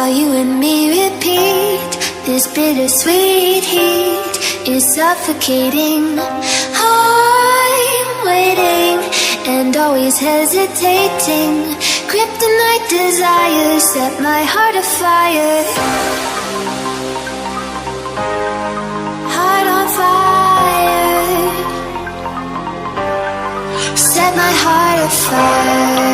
while you and me repeat. This bittersweet heat is suffocating. I'm waiting and always hesitating. Kryptonite desires set my heart afire. Heart on fire. Set my heart afire.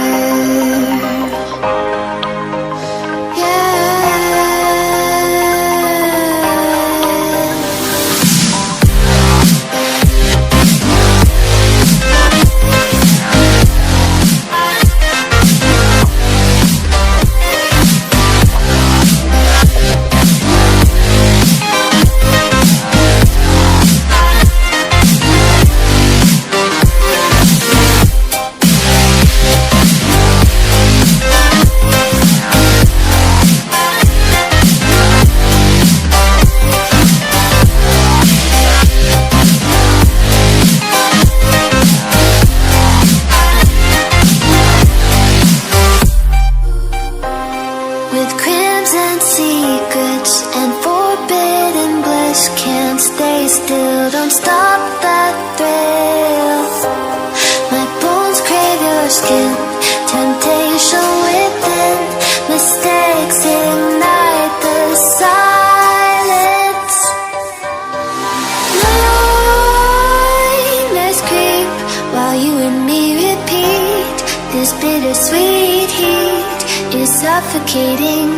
Suffocating.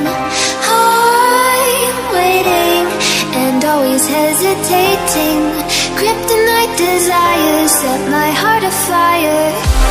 I'm waiting and always hesitating. Kryptonite desires set my heart afire.